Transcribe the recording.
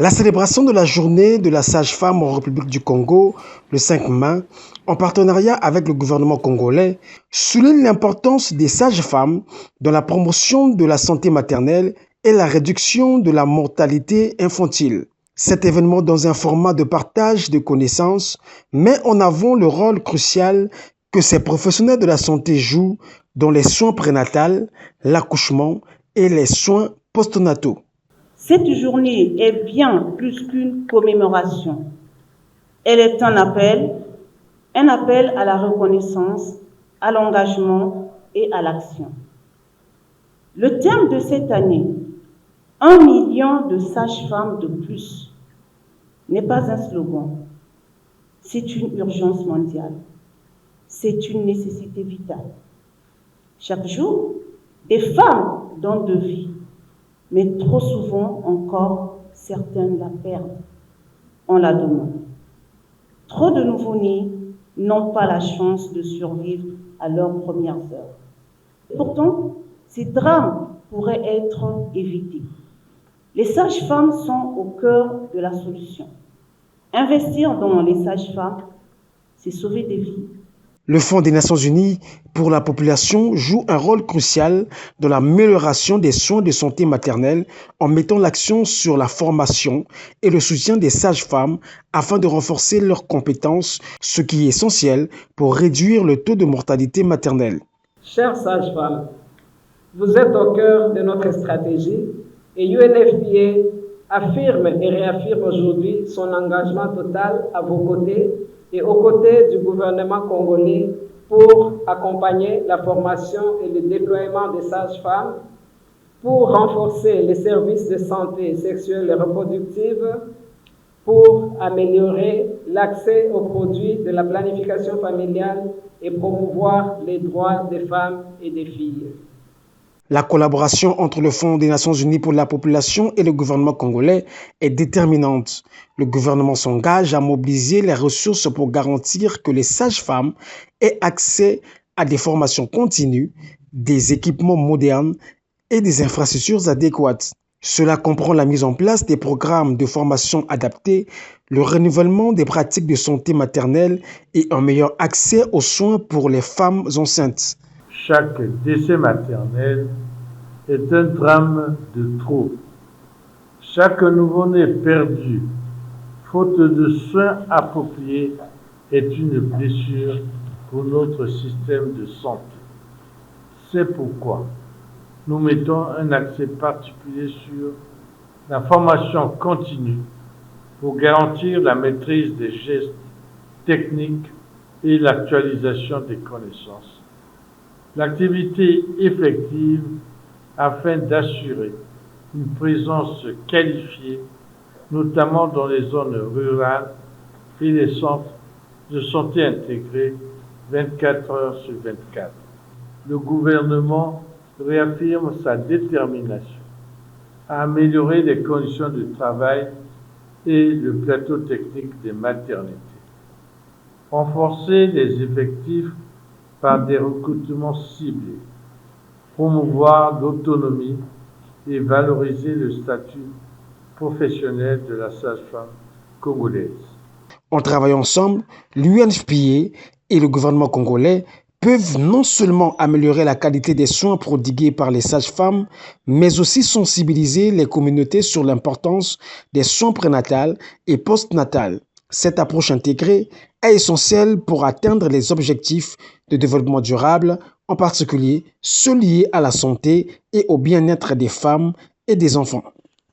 La célébration de la journée de la sage-femme en République du Congo, le 5 mai, en partenariat avec le gouvernement congolais, souligne l'importance des sages-femmes dans la promotion de la santé maternelle et la réduction de la mortalité infantile. Cet événement, dans un format de partage de connaissances, met en avant le rôle crucial que ces professionnels de la santé jouent dans les soins prénatals, l'accouchement et les soins postnataux. Cette journée est bien plus qu'une commémoration. Elle est un appel à la reconnaissance, à l'engagement et à l'action. Le thème de cette année, 1 million de sages-femmes de plus, n'est pas un slogan. C'est une urgence mondiale. C'est une nécessité vitale. Chaque jour, des femmes donnent de vie, mais trop souvent encore, certaines la perdent en la donnant. Trop de nouveau-nés n'ont pas la chance de survivre à leurs premières heures. Pourtant, ces drames pourraient être évités. Les sages-femmes sont au cœur de la solution. Investir dans les sages-femmes, c'est sauver des vies. Le Fonds des Nations Unies pour la population joue un rôle crucial dans l'amélioration des soins de santé maternelle en mettant l'accent sur la formation et le soutien des sages-femmes afin de renforcer leurs compétences, ce qui est essentiel pour réduire le taux de mortalité maternelle. Chères sages-femmes, vous êtes au cœur de notre stratégie et UNFPA affirme et réaffirme aujourd'hui son engagement total à vos côtés et aux côtés du gouvernement congolais pour accompagner la formation et le déploiement des sages-femmes, pour renforcer les services de santé sexuelle et reproductive, pour améliorer l'accès aux produits de la planification familiale et promouvoir les droits des femmes et des filles. La collaboration entre le Fonds des Nations Unies pour la population et le gouvernement congolais est déterminante. Le gouvernement s'engage à mobiliser les ressources pour garantir que les sages-femmes aient accès à des formations continues, des équipements modernes et des infrastructures adéquates. Cela comprend la mise en place des programmes de formation adaptés, le renouvellement des pratiques de santé maternelle et un meilleur accès aux soins pour les femmes enceintes. Chaque décès maternel est un drame de trop. Chaque nouveau-né perdu, faute de soins appropriés, est une blessure pour notre système de santé. C'est pourquoi nous mettons un accent particulier sur la formation continue pour garantir la maîtrise des gestes techniques et l'actualisation des connaissances. L'activité effective afin d'assurer une présence qualifiée, notamment dans les zones rurales et les centres de santé intégrés 24 heures sur 24. Le gouvernement réaffirme sa détermination à améliorer les conditions de travail et le plateau technique des maternités. Renforcer les effectifs par des recrutements ciblés, promouvoir l'autonomie et valoriser le statut professionnel de la sage-femme congolaise. En travaillant ensemble, l'UNFPA et le gouvernement congolais peuvent non seulement améliorer la qualité des soins prodigués par les sages-femmes, mais aussi sensibiliser les communautés sur l'importance des soins prénatals et postnatals. Cette approche intégrée est essentielle pour atteindre les objectifs de développement durable, en particulier ceux liés à la santé et au bien-être des femmes et des enfants.